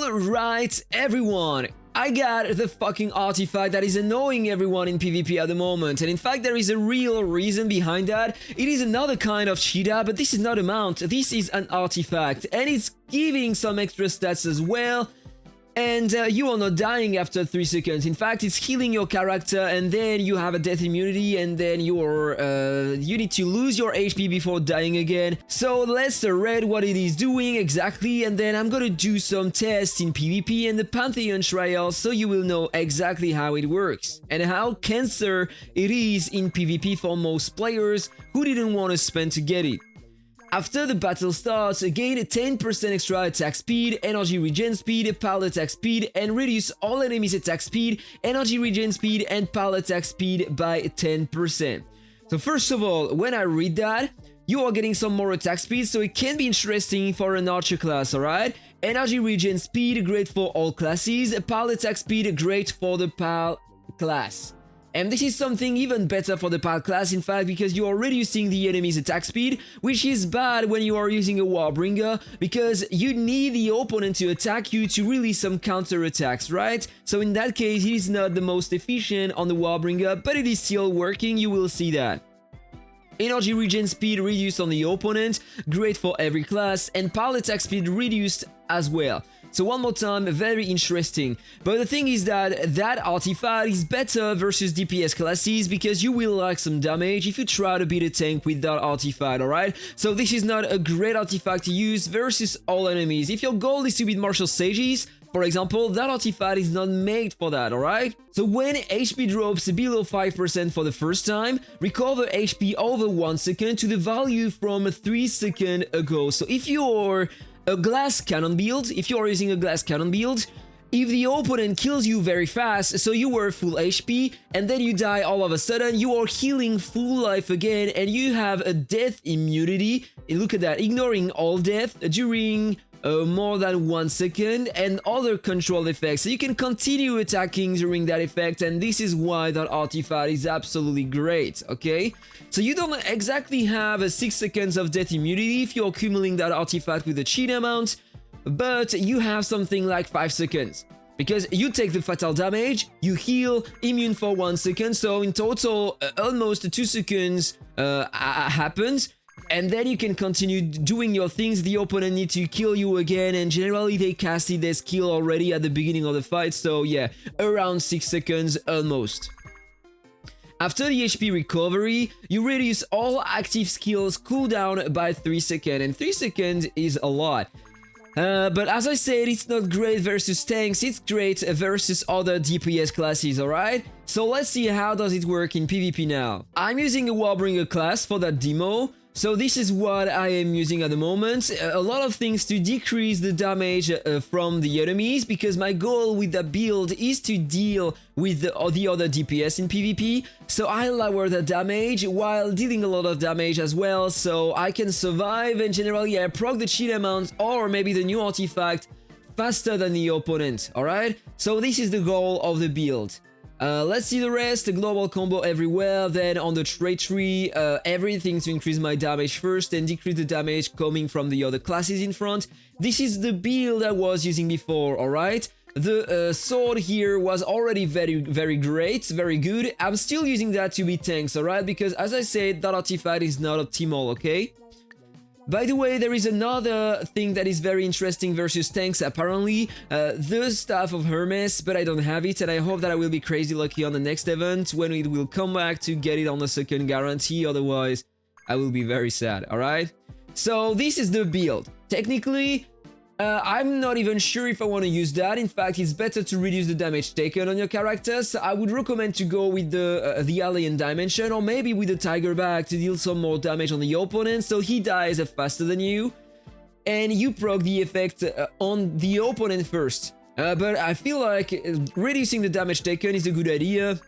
Alright everyone, I got the fucking artifact that is annoying everyone in PvP at the moment, and in fact there is a real reason behind that. It is another kind of cheetah, but this is not a mount, this is an artifact, and it's giving some extra stats as well. And you are not dying after 3 seconds. In fact, it's healing your character, and then you have a death immunity, and then you need to lose your HP before dying again. So let's read what it is doing exactly, and then I'm gonna do some tests in PvP and the Pantheon trial, so you will know exactly how it works and how cancer it is in PvP for most players who didn't want to spend to get it. After the battle starts, gain 10% extra attack speed, energy regen speed, pal attack speed, and reduce all enemies' attack speed, energy regen speed, and pal attack speed by 10%. So first of all, when I read that, you are getting some more attack speed, so it can be interesting for an archer class, alright? Energy regen speed, great for all classes, pal attack speed, great for the pal class. And this is something even better for the PAL class, in fact, because you are reducing the enemy's attack speed, which is bad when you are using a Warbringer, because you need the opponent to attack you to release some counter attacks, right? So in that case, it is not the most efficient on the Warbringer, but it is still working, you will see that. Energy regen speed reduced on the opponent, great for every class, and PAL attack speed reduced as well. So one more time, very interesting. But the thing is that that artifact is better versus DPS classes because you will lack some damage if you try to beat a tank with that artifact, alright? So this is not a great artifact to use versus all enemies. If your goal is to beat martial sages, for example, that artifact is not made for that, alright? So when HP drops below 5% for the first time, recover HP over 1 second to the value from 3 seconds ago. So if you're a glass cannon build, if you are using a glass cannon build, if the opponent kills you very fast, so you were full HP, and then you die all of a sudden, you are healing full life again, and you have a death immunity. And look at that, ignoring all death during more than 1 second, and other control effects. So you can continue attacking during that effect, and this is why that artifact is absolutely great, okay? So you don't exactly have 6 seconds of death immunity if you're accumulating that artifact with a cheat amount, but you have something like 5 seconds. Because you take the fatal damage, you heal, immune for 1 second, so in total almost 2 seconds happens. And then you can continue doing your things, the opponent needs to kill you again, and generally they casted their skill already at the beginning of the fight, so yeah, around 6 seconds almost. After the HP recovery, you reduce all active skills cooldown by 3 seconds, and 3 seconds is a lot. But as I said, it's not great versus tanks, it's great versus other DPS classes, alright? So let's see how does it work in PvP now. I'm using a Warbringer class for that demo. So this is what I am using at the moment, a lot of things to decrease the damage from the enemies, because my goal with that build is to deal with the other DPS in PvP, so I lower the damage while dealing a lot of damage as well, so I can survive, and generally I proc the cheat amount or maybe the new artifact faster than the opponent, alright? So this is the goal of the build. Let's see the rest, the global combo everywhere, then on the trait tree, everything to increase my damage first and decrease the damage coming from the other classes in front. This is the build I was using before, alright? The sword here was already very great, very good. I'm still using that to beat tanks, alright? Because as I said, that artifact is not optimal, okay? By the way, there is another thing that is very interesting versus tanks, apparently, the Staff of Hermes, but I don't have it, and I hope that I will be crazy lucky on the next event when it will come back to get it on the second guarantee, otherwise I will be very sad, alright? So this is the build. Technically, I'm not even sure if I want to use that. In fact, it's better to reduce the damage taken on your characters. So I would recommend to go with the Alien Dimension, or maybe with the Tiger Bag to deal some more damage on the opponent, so he dies faster than you, and you proc the effect on the opponent first. But I feel like reducing the damage taken is a good idea.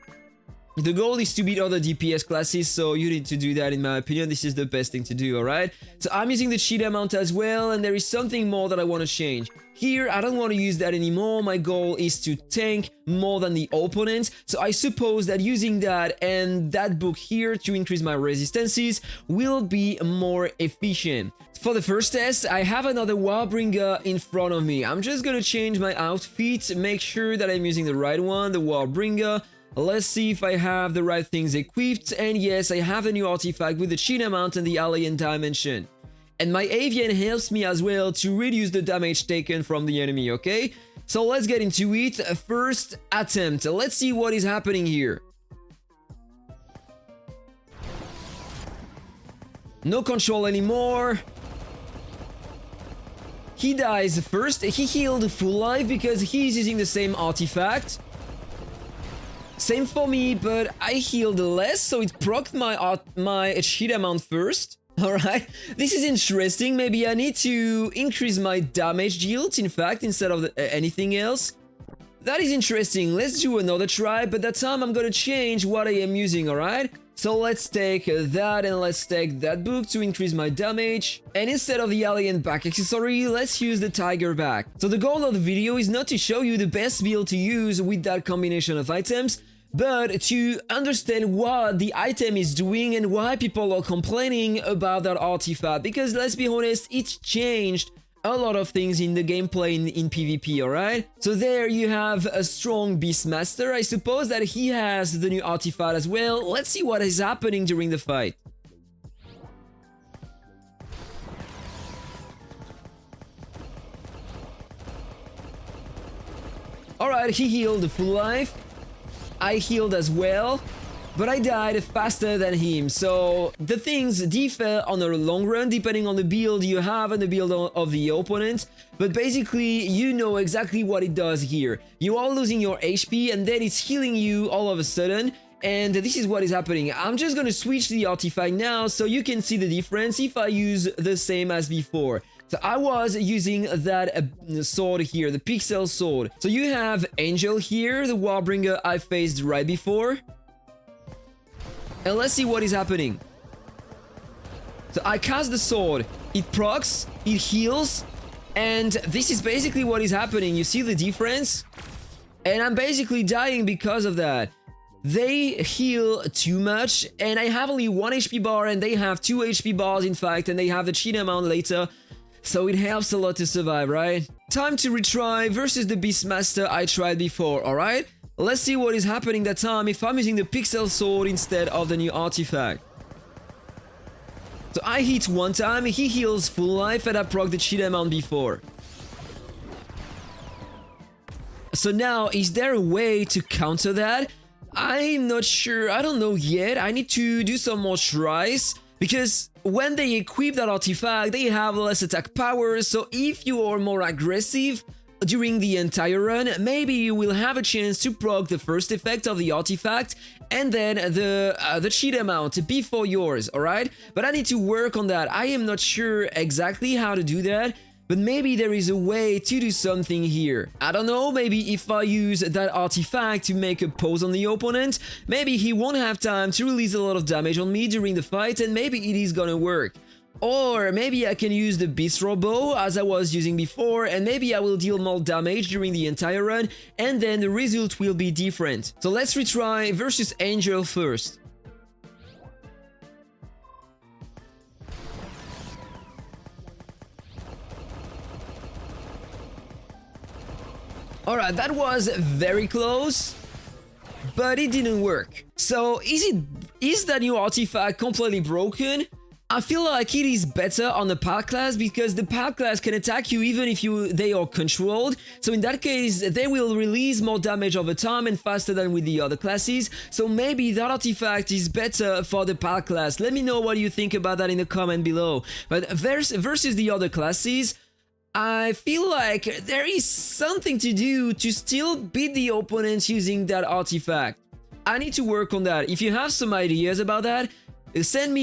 The goal is to beat other DPS classes, so you need to do that in my opinion. This is the best thing to do, alright? So I'm using the cheetah mount as well, and there is something more that I want to change. Here, I don't want to use that anymore. My goal is to tank more than the opponent. So I suppose that using that and that book here to increase my resistances will be more efficient. For the first test, I have another Warbringer in front of me. I'm just gonna change my outfit, make sure that I'm using the right one, the Warbringer. Let's see if I have the right things equipped, and yes, I have a new artifact with the cheetah mount and the alien dimension. And my avian helps me as well to reduce the damage taken from the enemy, okay? So let's get into it. First attempt. Let's see what is happening here. No control anymore. He dies first. He healed full life because he's using the same artifact. Same for me, but I healed less, so it procced my cheetah mount first. Alright, this is interesting. Maybe I need to increase my damage yield, in fact, instead of anything else. That is interesting. Let's do another try, but that time I'm gonna change what I am using, alright? So let's take that and let's take that book to increase my damage. And instead of the alien back accessory, let's use the tiger back. So the goal of the video is not to show you the best build to use with that combination of items, but to understand what the item is doing and why people are complaining about that artifact. Because let's be honest, it's changed a lot of things in the gameplay in PvP, alright? So there you have a strong Beastmaster. I suppose that he has the new artifact as well. Let's see what is happening during the fight. Alright, he healed full life. I healed as well, but I died faster than him. So the things differ on the long run depending on the build you have and the build of the opponent. But basically, you know exactly what it does here. You are losing your HP and then it's healing you all of a sudden. And this is what is happening. I'm just gonna switch the artifact now so you can see the difference if I use the same as before. So I was using that sword here, the pixel sword. So you have Angel here, the Warbringer I faced right before. And let's see what is happening. So I cast the sword, it procs, it heals, and this is basically what is happening. You see the difference? And I'm basically dying because of that. They heal too much, and I have only 1 HP bar, and they have 2 HP bars in fact, and they have the cheetah mount later. So it helps a lot to survive, right? Time to retry versus the Beastmaster I tried before, alright? Let's see what is happening that time if I'm using the pixel sword instead of the new artifact. So I hit one time, he heals full life, and I proc the cheetah mount before. So now, is there a way to counter that? I'm not sure, I don't know yet. I need to do some more tries. Because when they equip that artifact, they have less attack power, so if you are more aggressive during the entire run, maybe you will have a chance to proc the first effect of the artifact and then the cheetah mount before yours, alright? But I need to work on that. I am not sure exactly how to do that, but maybe there is a way to do something here. I don't know, maybe if I use that artifact to make a pause on the opponent, maybe he won't have time to release a lot of damage on me during the fight, and maybe it is gonna work. Or maybe I can use the Bistro Bow as I was using before, and maybe I will deal more damage during the entire run, and then the result will be different. So let's retry versus Angel first. Alright, that was very close, but it didn't work. So is that new artifact completely broken? I feel like it is better on the Pal class because the Pal class can attack you even if they are controlled. So in that case, they will release more damage over time and faster than with the other classes. So maybe that artifact is better for the Pal class. Let me know what you think about that in the comment below. But versus the other classes, I feel like there is something to do to still beat the opponents using that artifact. I need to work on that. If you have some ideas about that, send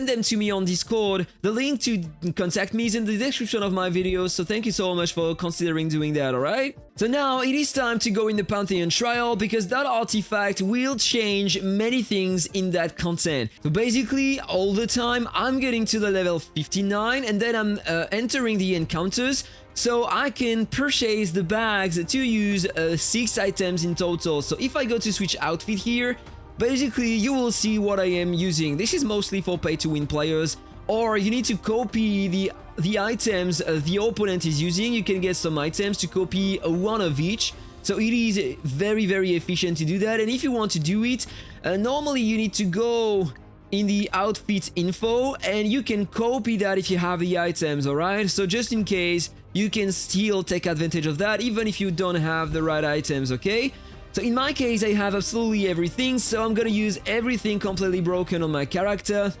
them to me on Discord. The link to contact me is in the description of my video, so thank you so much for considering doing that, alright? So now it is time to go in the Pantheon trial, because that artifact will change many things in that content. So basically, all the time I'm getting to the level 59 and then I'm entering the encounters, so I can purchase the bags to use 6 items in total. So if I go to switch outfit here, basically you will see what I am using. This is mostly for pay to win players, or you need to copy the items the opponent is using. You can get some items to copy one of each. So it is very efficient to do that. And if you want to do it, normally you need to go in the outfit info and you can copy that if you have the items, alright? So just in case, you can still take advantage of that even if you don't have the right items, okay? So in my case, I have absolutely everything, so I'm gonna use everything completely broken on my character.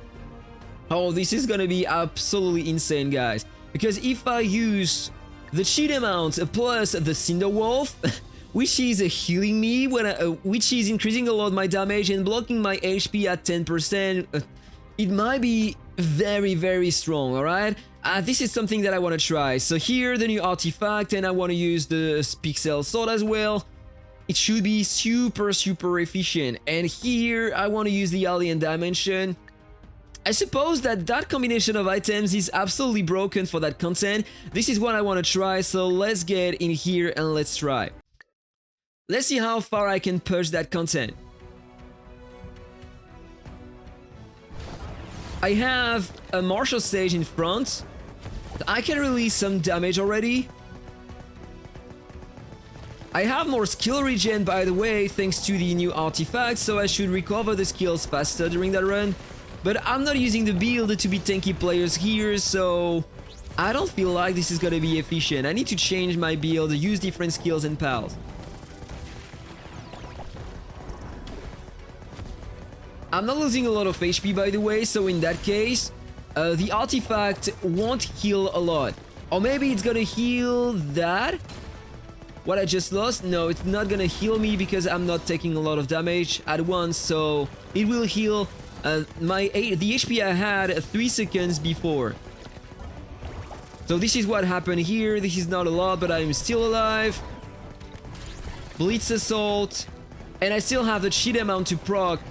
Oh, this is gonna be absolutely insane, guys. Because if I use the cheat amount plus the Cinder Wolf, which is healing me, which is increasing a lot my damage and blocking my HP at 10%, it might be very strong, alright? This is something that I want to try. So here, the new artifact, and I want to use the Pixel Sword as well. It should be super efficient. And here, I want to use the Alien Dimension. I suppose that combination of items is absolutely broken for that content. This is what I want to try, so let's get in here and let's try. Let's see how far I can push that content. I have a martial stage in front. I can release some damage already. I have more skill regen, by the way, thanks to the new artifact, so I should recover the skills faster during that run. But I'm not using the build to be tanky players here, so I don't feel like this is gonna be efficient. I need to change my build, use different skills and pals. I'm not losing a lot of HP, by the way, so in that case, the artifact won't heal a lot. Or maybe it's gonna heal that? What I just lost? No, it's not gonna heal me because I'm not taking a lot of damage at once, so it will heal the HP I had 3 seconds before. So this is what happened here. This is not a lot, but I'm still alive. Blitz Assault. And I still have the cheat amount to proc.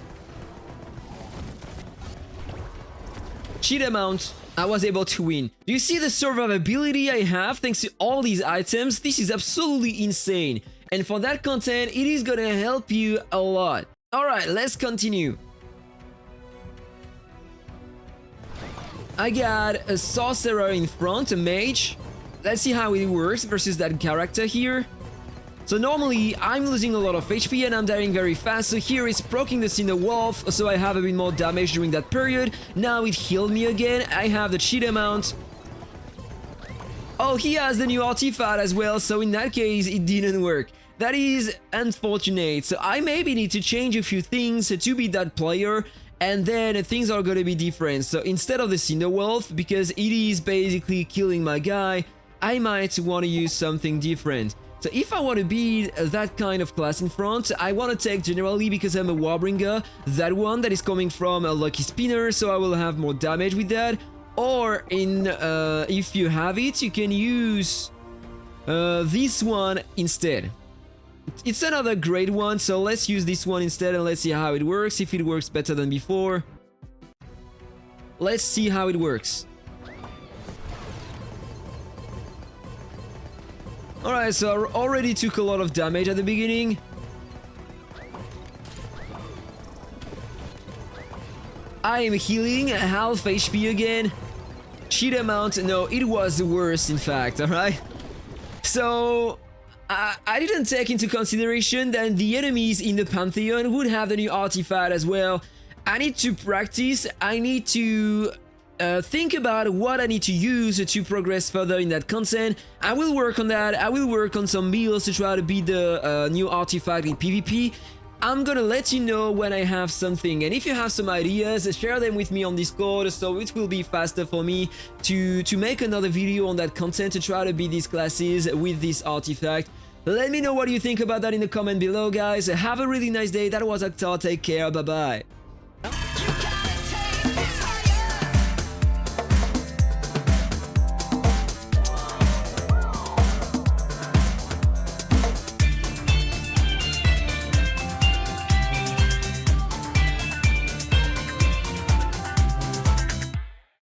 Cheat amount, I was able to win. Do you see the survivability I have thanks to all these items? This is absolutely insane. And for that content, it is gonna help you a lot. Alright, let's continue. I got a sorcerer in front, a mage. Let's see how it works versus that character here. So normally, I'm losing a lot of HP and I'm dying very fast, so here it's proccing the Cinder Wolf, so I have a bit more damage during that period. Now it healed me again, I have the cheat amount. Oh, he has the new artifact as well, so in that case, it didn't work. That is unfortunate, so I maybe need to change a few things to be that player, and then things are gonna be different. So instead of the Cinder Wolf, because it is basically killing my guy, I might want to use something different. So if I want to be that kind of class in front, I want to take generally, because I'm a Warbringer, that one that is coming from a Lucky Spinner, so I will have more damage with that. Or if you have it, you can use this one instead. It's another great one, so let's use this one instead and let's see how it works, if it works better than before. Let's see how it works. Alright, so I already took a lot of damage at the beginning. I am healing half HP again. Cheat amount, no, it was the worst in fact, alright? So, I didn't take into consideration that the enemies in the Pantheon would have the new artifact as well. I need to practice, I need to think about what I need to use to progress further in that content. I will work on that. I will work on some builds to try to beat the new artifact in PvP. I'm gonna let you know when I have something, and if you have some ideas, share them with me on Discord, so it will be faster for me to make another video on that content to try to beat these classes with this artifact. Let me know what you think about that in the comment below, guys. Have a really nice day. That was Aptoide. Take care. Bye bye.